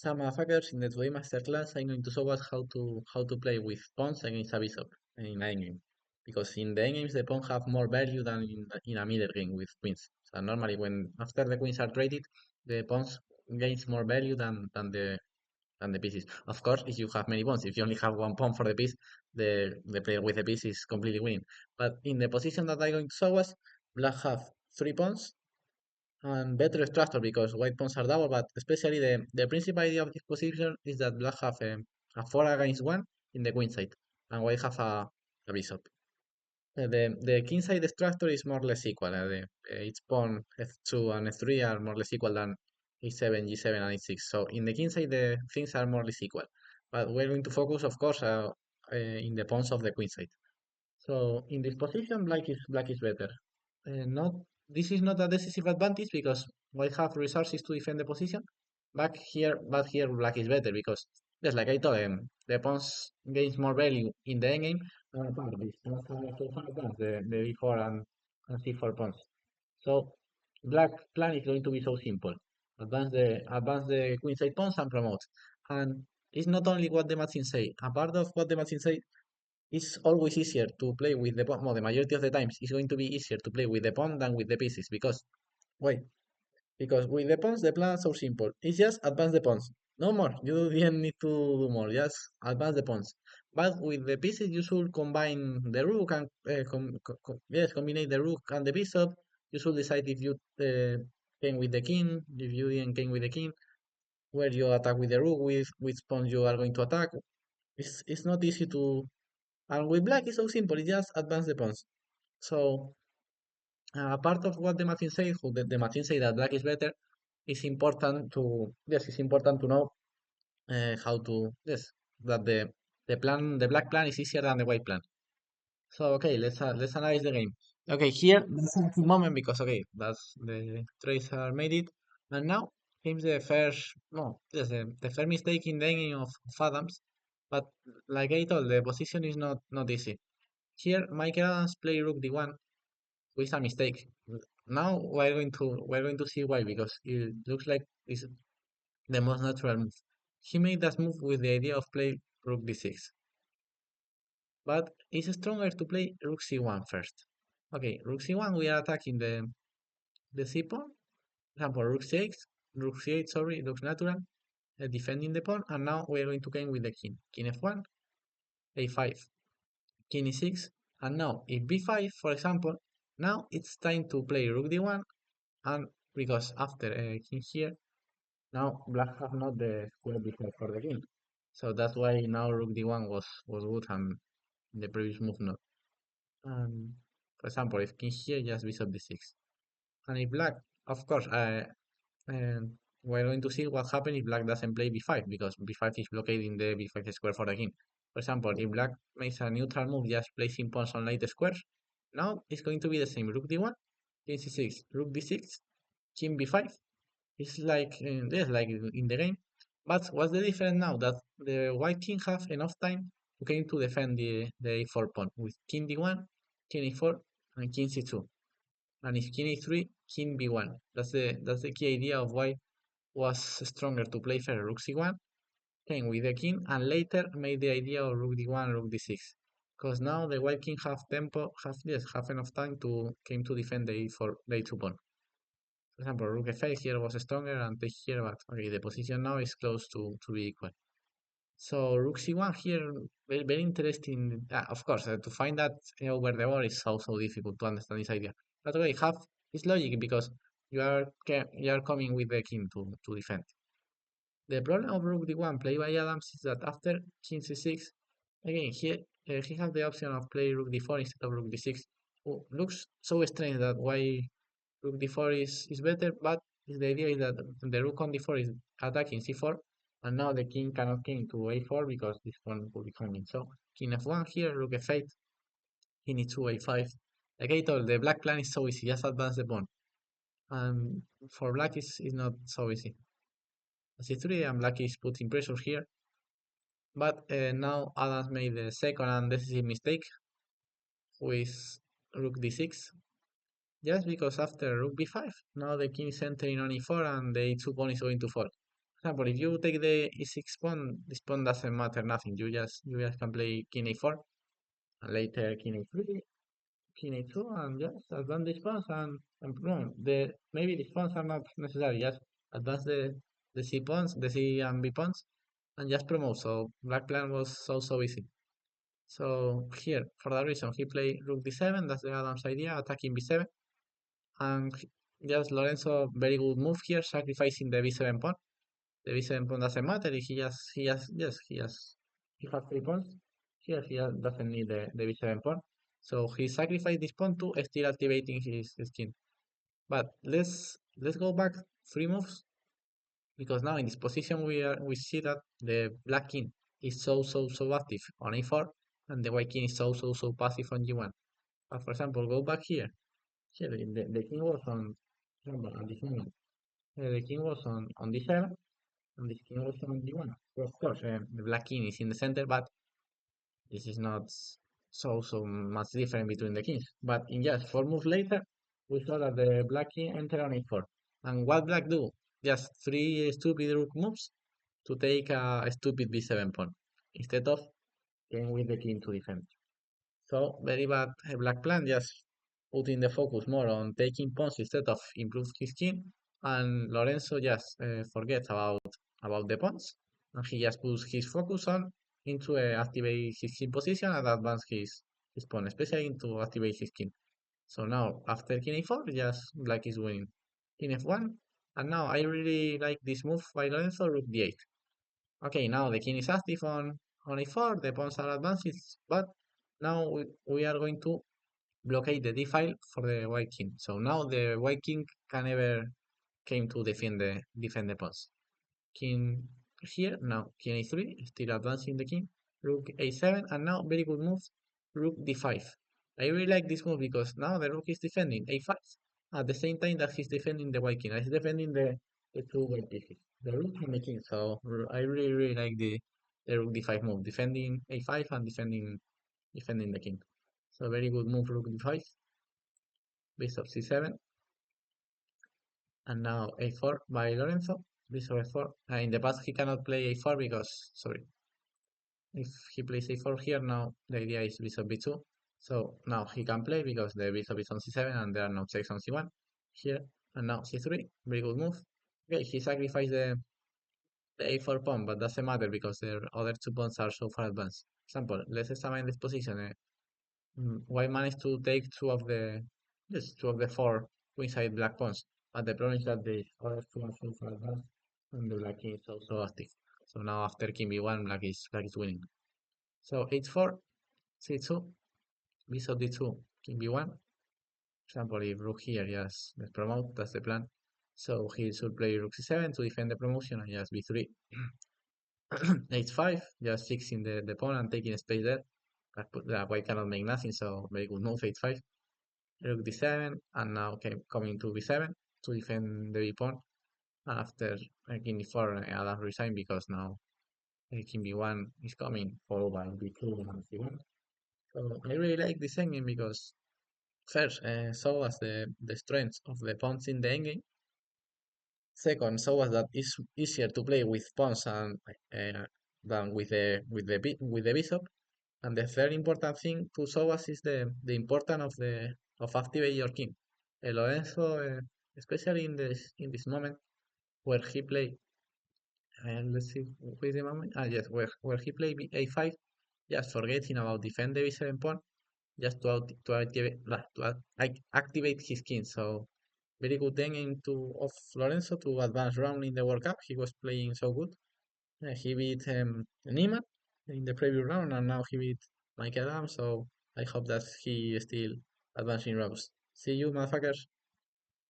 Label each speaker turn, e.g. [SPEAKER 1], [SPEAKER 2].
[SPEAKER 1] some motherfuckers in the today masterclass. I'm going to show us how to play with pawns against a bishop in endgame. Because in the endgames the pawns have more value than in a middle game with queens. So normally when after the queens are traded, the pawns gains more value than the pieces. Of course, if you have many pawns, if you only have one pawn for the piece, the player with the piece is completely winning. But in the position that I'm going to show us, black have three pawns and better structure because white pawns are double, but especially the principal idea of this position is that black have a 4 against 1 in the queen side, and white have a bishop. The king side structure is more or less equal. Each pawn f2 and f3 are more or less equal than e7, g7, and e6. So in the king side, the things are more or less equal. But we're going to focus, of course, in the pawns of the queen side. So in this position, black is better. Not This is not a decisive advantage because white have resources to defend the position. But here black is better because just like I told him, the pawns gains more value in the endgame. Apart this pawns have so far advanced the d4 and c4 pawns. So black plan is going to be so simple. Advance the queenside pawns and promote. And it's not only what the machine say. A part of what the machine say, it's always easier to play with the pawn. Well, the majority of the times, it's going to be easier to play with the pawn than with the pieces because, why? Because with the pawns, the plan is so simple. It's just advance the pawns. No more. You didn't need to do more. Just advance the pawns. But with the pieces, you should combine the rook and yes, combine the rook and the bishop. You should decide if you came with the king, if you didn't came with the king, where you attack with the rook, with which pawn you are going to attack. It's not easy to. And with black, it's so simple. It just advance the pawns. So part of what the machine say, the machine say that black is better, it's important to it's important to know how to that the black plan is easier than the white plan. So okay, let's analyze the game. Okay, here that's a good moment because okay, that's the trades are made it, and now comes the first no, yes, the first mistake in the game of Adams. But like I told, the position is not easy. Here, Michael Adams play rook d1 with a mistake. Now we're going to see why because it looks like it's the most natural move. He made that move with the idea of play rook d6, but it's stronger to play rook c1 first. Okay, rook c1 we are attacking the c pawn. For example, rook c8 sorry, looks natural, defending the pawn, and now we are going to game with the king. King f1, a5, king e6, and now if b5, for example, now it's time to play rook d1, and because after king here, now black have not the square before for the king. So that's why now rook d1 was good and the previous move not. For example, if king here, just bishop d6. And if black, of course, we're going to see what happens if black doesn't play b5 because b5 is blockading the b5 square for the king. For example, if black makes a neutral move, just placing pawns on light squares, now it's going to be the same. Rook d1, king c6, rook d6, king b5. It's like like in the game. But what's the difference now? That the white king have enough time to came to defend the a4 pawn with king d1, king a4, and king c2. And if king a3, king b1. That's the key idea of why was stronger to play first rook c1, then with the king, and later made the idea of rook d1, rook d6. Because now the white king have tempo, have enough time to came to defend the a4, the a2 pawn. For example, rook f8 here was stronger and take here, but okay, the position now is close to be equal. So rook c1 here, very interesting. Of course, to find that over the board is so difficult to understand this idea. But okay, have it's logic because you are coming with the king to defend. The problem of rook d1 played by Adams is that after king c6, again here he has the option of play rook d4 instead of rook d6. Oh, looks so strange that why rook d4 is better, but the idea is that the rook on d4 is attacking c4, and now the king cannot king to a4 because this pawn will be coming. So king f1 here, rook f8, king e2, a5. Like I told, the black plan is so easy, just advance the pawn. And for black is not so easy. c3 and black is putting pressure here, but now Adams made the second and decisive mistake with rook d6. Just because after rook b5, now the king is entering on e4 and the e2 pawn is going to fall. example, if you take the e6 pawn, this pawn doesn't matter nothing. You just can play king a4 and later king a3, king a2, and just advance these pawns and no, the maybe these pawns are not necessary. Just advance the c pawns, the c and b pawns, and just promote. So black plan was so easy. So here, for that reason, he played rook d7. That's the Adam's idea, attacking b7. And just Lorenzo, very good move here, sacrificing the b7 pawn. The b7 pawn doesn't matter. He has 3 pawns. Here he doesn't need the b7 pawn. So he sacrificed this pawn to still activating his king. But let's go back 3 moves because now in this position we see that the black king is so active on a4 and the white king is so passive on g1. For example, go back here. Here the king was on, remember, at this moment. The king was on d7 and this king was on d1. So of course, the black king is in the center, but this is not so much different between the kings. But in just 4 moves later, we saw that the black king entered on a4. And what black do? Just 3 stupid rook moves to take a stupid b7 pawn instead of playing with the king to defend. So very bad black plan, just putting the focus more on taking pawns instead of improve his king. And Lorenzo just forgets about the pawns, and he just puts his focus on into activate his king position and advance his pawn, especially into activate his king. So now after king a4, just black is winning. King f1, and now I really like this move by Lorenzo, rook d8. Okay, now the king is active on a4, the pawns are advanced, but now we are going to blockade the d file for the white king. So now the white king can never came to defend the pawns. King here, now king a3, still advancing the king, rook a7, and now very good move, rook d5. I really like this move because now the rook is defending a5 at the same time that he's defending the white king. He's defending the 2 white pieces, the rook and the king. So I really like the rook d5 move, defending a5 and defending the king. So very good move, rook d5, bishop c7, and now a4 by Lorenzo, bishop f4. In the past he cannot play a4 because, sorry, if he plays a4 here, now the idea is bishop b2. So now he can play because the bishop is on c7 and there are no checks on c1 here. And now c3, very good move. Okay, he sacrificed the a4 pawn, but doesn't matter because the other 2 pawns are so far advanced. Example, let's examine this position. White managed to take two of the 4 queenside black pawns, but the problem is that the other 2 are so far advanced and the black king is also active. So now after king b1, black is winning. So h4, c2, bishop d2, king b1. For example, if rook here, yes, let's promote, that's the plan. So he should play rook c7 to defend the promotion and just b3. h5, just fixing the pawn and taking space there. That white cannot make nothing, so very good move, h5. Rook d7, and now coming to b7 to defend the b pawn. And after king d4, Adam resign because now king b1 is coming, followed by b2 and c1. So I really like this endgame because first, so as the strength of the pawns in the endgame. Second, so as that it's easier to play with pawns than with the bishop. And the third important thing to show us is the importance of activate your king. Lorenzo, especially in this moment where he play, and let's see, wait a moment. Yes, where he play a5, just forgetting about defend the b7 pawn, just to activate his king. So very good then into of Lorenzo to advance round in the World Cup. He was playing so good. He beat Niemann in the previous round, and now he beat Michael Adams. So I hope that he is still advancing rounds. See you, motherfuckers.